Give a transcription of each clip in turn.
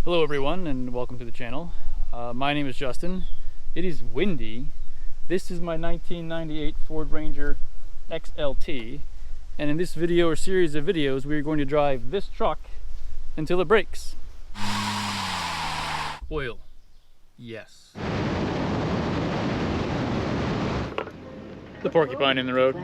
Hello everyone and welcome to the channel. My name is Justin. It is windy. This is my 1998 Ford Ranger XLT, and in this video or series of videos we are going to drive this truck until it breaks. Oil. Yes. The porcupine in the road.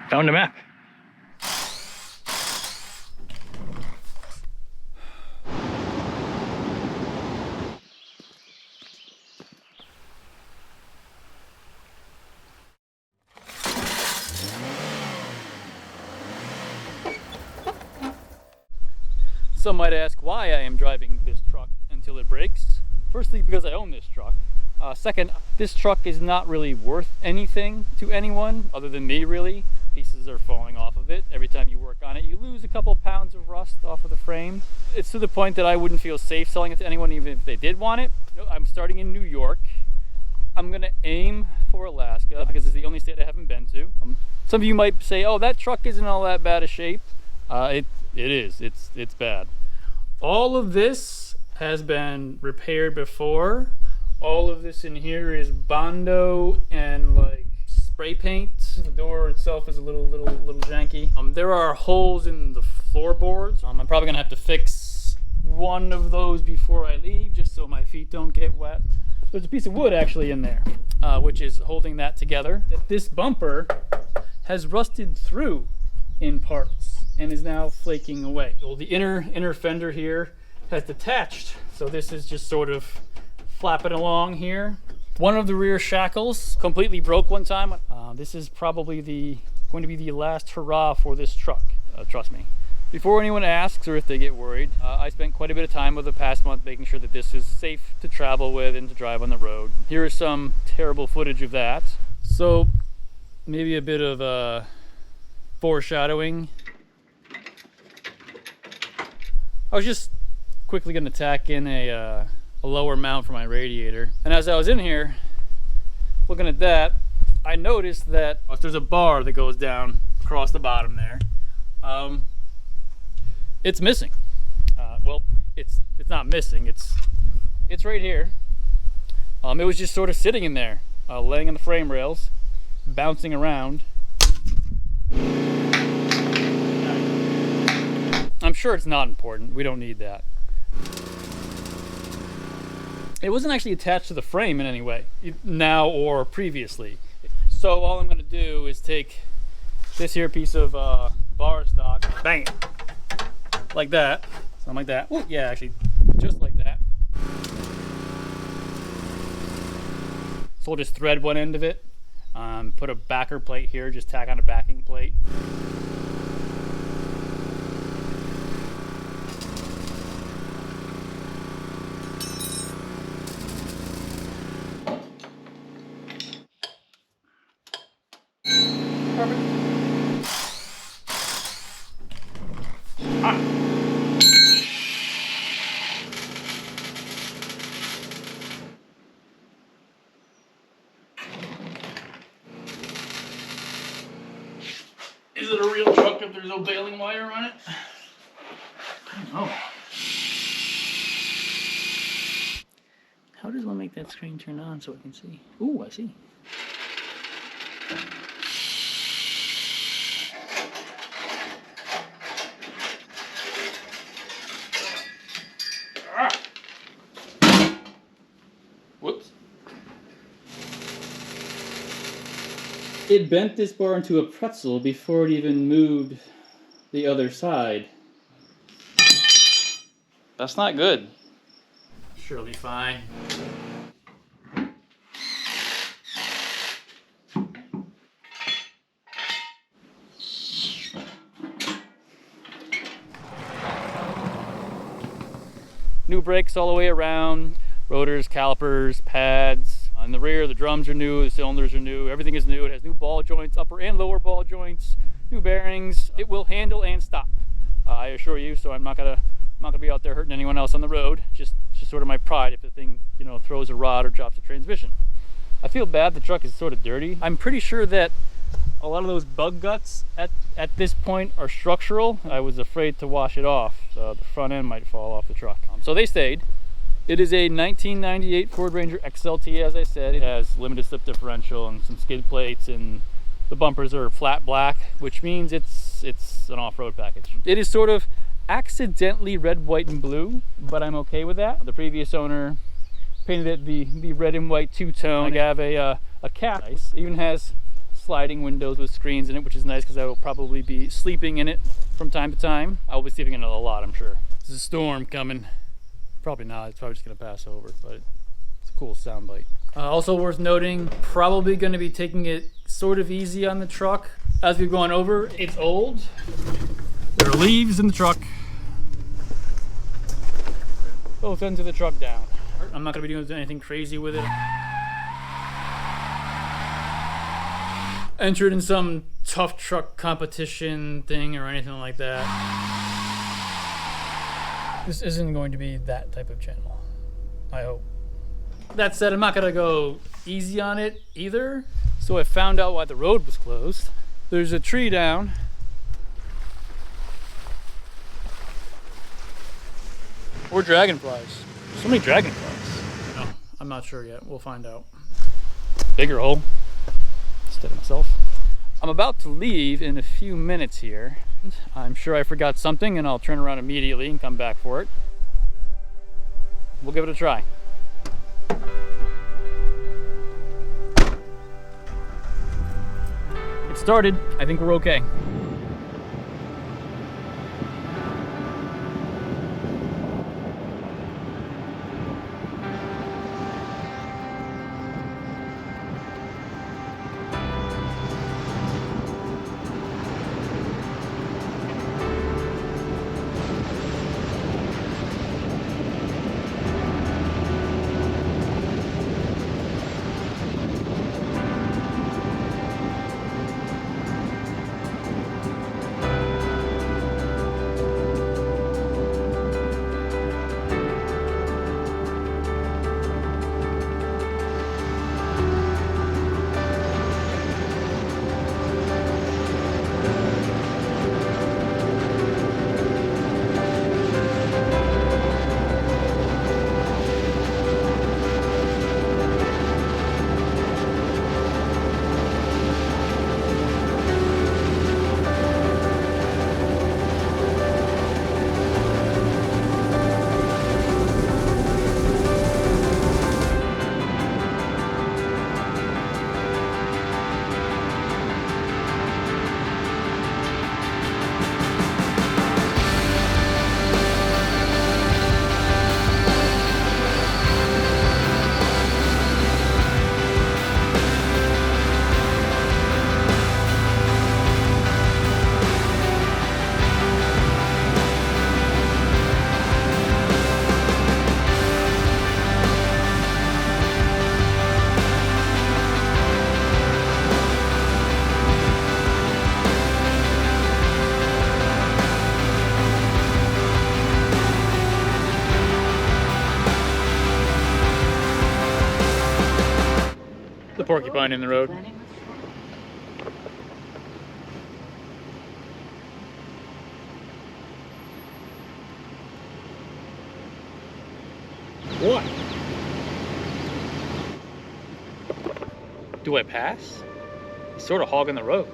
Found a map. Some might ask why I am driving this truck until it breaks. Firstly, because I own this truck. Second, this truck is not really worth anything to anyone other than me, really. Pieces are falling off of it. Every time you work on it, you lose a couple pounds of rust off of the frame. It's to the point that I wouldn't feel safe selling it to anyone even if they did want it. No, I'm starting in New York. I'm gonna aim for Alaska because it's the only state I haven't been to. Some of you might say, oh, that truck isn't all that bad a shape. It is. It's bad. All of this has been repaired before. All of this in here is Bondo and like spray paint. The door itself is a little janky. There are holes in the floorboards. I'm probably gonna have to fix one of those before I leave, just so my feet don't get wet. There's a piece of wood actually in there, which is holding that together. This bumper has rusted through in parts and is now flaking away. Well, the inner fender here has detached, so this is just sort of flapping along here. One of the rear shackles completely broke one time. This is probably going to be the last hurrah for this truck, trust me. Before anyone asks or if they get worried, I spent quite a bit of time over the past month making sure that this is safe to travel with and to drive on the road. Here is some terrible footage of that. So maybe a bit of foreshadowing. I was just quickly going to tack in a lower mount for my radiator, and as I was in here looking at that, I noticed that there's a bar that goes down across the bottom there. It's missing. Well, it's not missing. It's right here. It was just sort of sitting in there, laying on the frame rails, bouncing around. I'm sure it's not important. We don't need that. It wasn't actually attached to the frame in any way, now or previously. So all I'm going to do is take this here piece of bar stock, bang it, like that, something like that. Ooh, yeah, actually, just like that. So we'll just thread one end of it, put a backer plate here, just tack on a backing plate. Is it a real truck if there's no baling wire on it? I don't know. How does one make that screen turn on so I can see? Ooh, I see. Whoops. It bent this bar into a pretzel before it even moved the other side. That's not good. Surely fine. New brakes all the way around, rotors, calipers, pads. On the rear, the drums are new, the cylinders are new, everything is new. It has new ball joints, upper and lower ball joints, new bearings. It will handle and stop, I assure you. So I'm not gonna be out there hurting anyone else on the road. Just sort of my pride if the thing, you know, throws a rod or drops a transmission. I feel bad the truck is sort of dirty. I'm pretty sure that a lot of those bug guts at this point are structural. I was afraid to wash it off. The front end might fall off the truck. So they stayed. It is a 1998 Ford Ranger XLT, as I said. It has limited slip differential and some skid plates, and the bumpers are flat black, which means it's an off-road package. It is sort of accidentally red, white, and blue, but I'm okay with that. The previous owner painted it the red and white two-tone. I have a cap. It even has sliding windows with screens in it, which is nice because I will probably be sleeping in it from time to time. I will be sleeping in it a lot, I'm sure. There's a storm coming. Probably not, it's probably just gonna pass over, but it's a cool sound bite. Also worth noting, probably gonna be taking it sort of easy on the truck. As we've gone over, it's old. There are leaves in the truck. Both ends of the truck down. I'm not gonna be doing anything crazy with it. Entered in some tough truck competition thing or anything like that. This isn't going to be that type of channel, I hope. That said, I'm not gonna go easy on it either. So I found out why the road was closed. There's a tree down. Or dragonflies. So many dragonflies. No, I'm not sure yet. We'll find out. Bigger hole. Instead of myself. I'm about to leave in a few minutes here. I'm sure I forgot something and I'll turn around immediately and come back for it. We'll give it a try. It started. I think we're okay. The porcupine in the road. What? Do I pass? He's sort of hogging the road.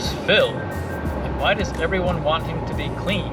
is Phil, and why does everyone want him to be clean?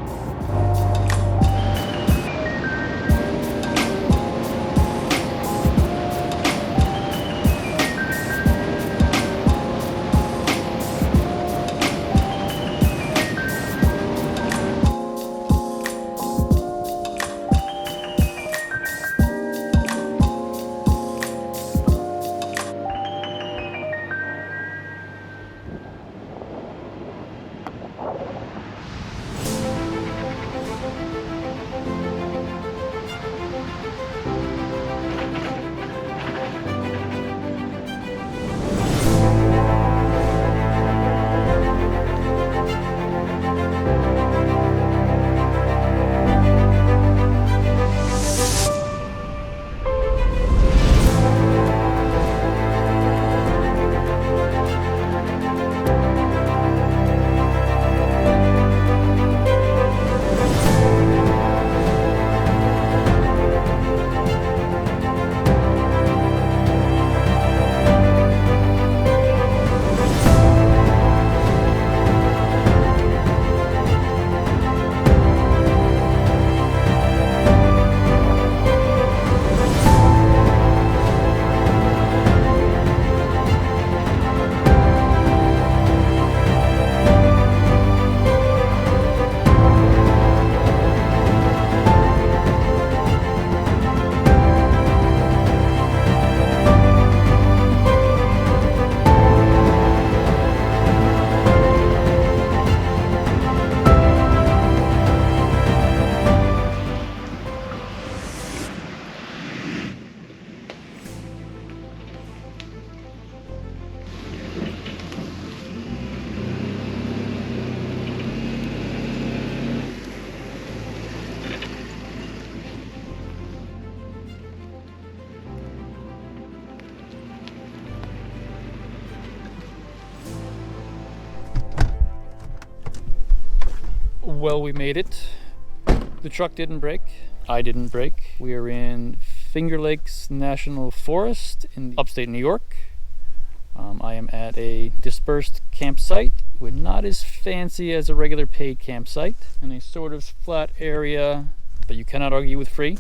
Well, we made it. The truck didn't break. I didn't break. We are in Finger Lakes National Forest in upstate New York. I am at a dispersed campsite, with not as fancy as a regular paid campsite, in a sort of flat area, but you cannot argue with free.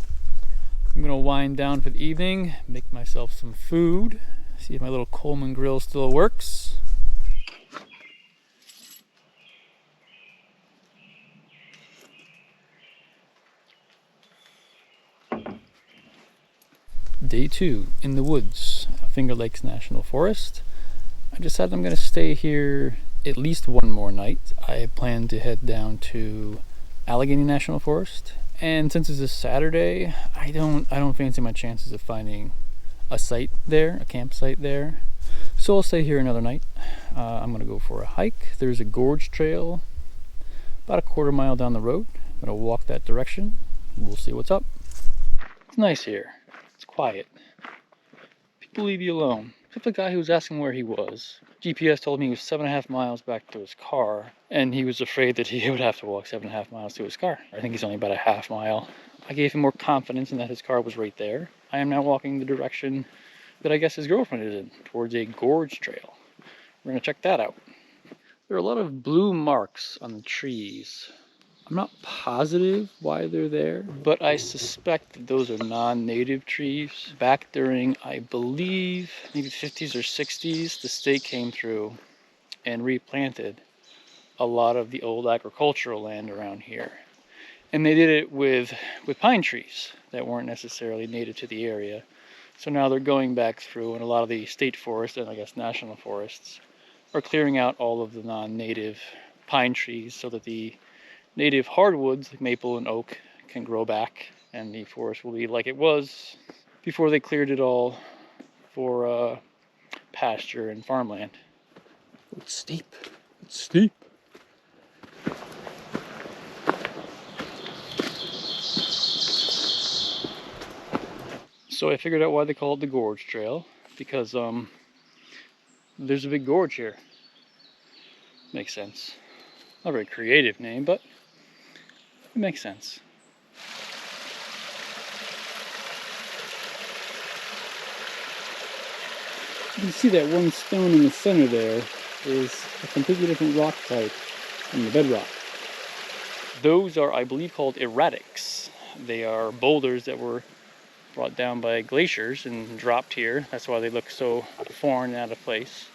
I'm gonna wind down for the evening, make myself some food, see if my little Coleman grill still works. Day 2 in the woods, Finger Lakes National Forest. I decided I'm going to stay here at least one more night. I plan to head down to Allegheny National Forest, and since it's a Saturday, I don't fancy my chances of finding a site there, a campsite there. So I'll stay here another night. I'm going to go for a hike. There's a gorge trail about a quarter mile down the road. I'm going to walk that direction. We'll see what's up. It's nice here. It's quiet. People leave you alone. Except the guy who was asking where he was. GPS told me he was 7.5 miles back to his car, and he was afraid that he would have to walk 7.5 miles to his car. I think he's only about a half mile. I gave him more confidence in that his car was right there. I am now walking the direction that I guess his girlfriend is in, towards a gorge trail. We're gonna check that out. There are a lot of blue marks on the trees. I'm not positive why they're there, but I suspect that those are non-native trees. Back during, I believe, maybe the 50s or 60s, the state came through and replanted a lot of the old agricultural land around here. And they did it with pine trees that weren't necessarily native to the area. So now they're going back through, and a lot of the state forests and I guess national forests are clearing out all of the non-native pine trees so that the native hardwoods like maple and oak can grow back, and the forest will be like it was before they cleared it all for pasture and farmland. It's steep. It's steep. So I figured out why they call it the Gorge Trail, because there's a big gorge here. Makes sense. Not a very creative name, but it makes sense. You can see that one stone in the center there. is a completely different rock type than the bedrock. Those are, I believe, called erratics. They are boulders that were brought down by glaciers and dropped here. That's why they look so foreign and out of place.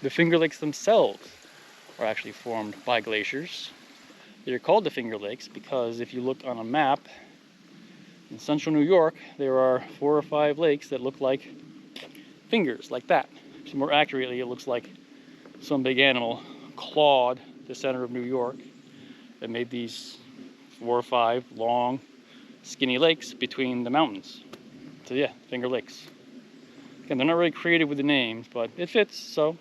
The Finger Lakes themselves are actually formed by glaciers. They're called the Finger Lakes because if you look on a map in central New York, there are 4 or 5 lakes that look like fingers, like that. So more accurately, it looks like some big animal clawed the center of New York and made these 4 or 5 long, skinny lakes between the mountains. So yeah, Finger Lakes. Again, they're not really creative with the names, but it fits, so.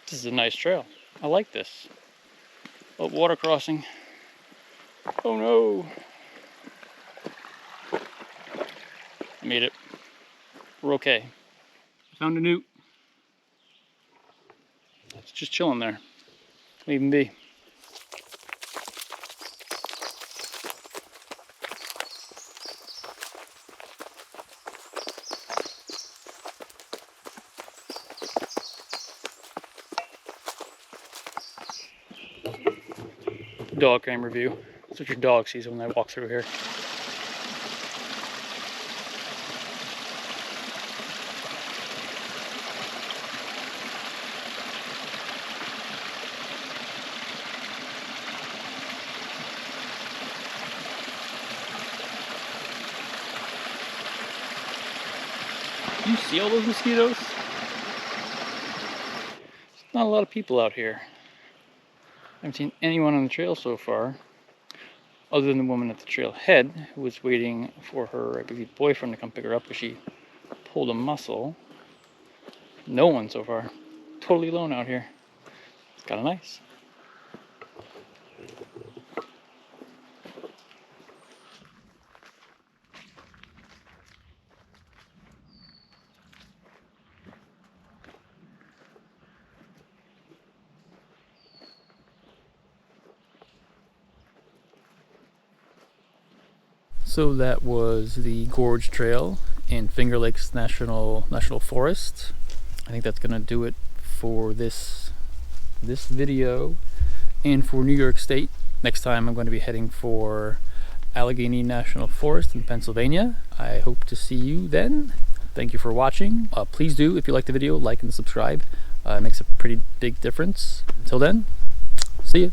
This is a nice trail. I like this. Oh, water crossing. Oh no. Made it. We're okay. Found a newt. It's just chilling there. Leave him be. Dog cam review. That's what your dog sees when they walk through here. You see all those mosquitoes? There's not a lot of people out here. I haven't seen anyone on the trail so far, other than the woman at the trail head who was waiting for her, I believe, boyfriend to come pick her up because she pulled a muscle. No one so far. Totally alone out here. It's kind of nice. So that was the Gorge Trail in Finger Lakes National Forest. I think that's gonna do it for this video and for New York State. Next time I'm going to be heading for Allegheny National Forest in Pennsylvania. I hope to see you then. Thank you for watching. Please do, if you like the video, like and subscribe. It makes a pretty big difference. Until then, see ya.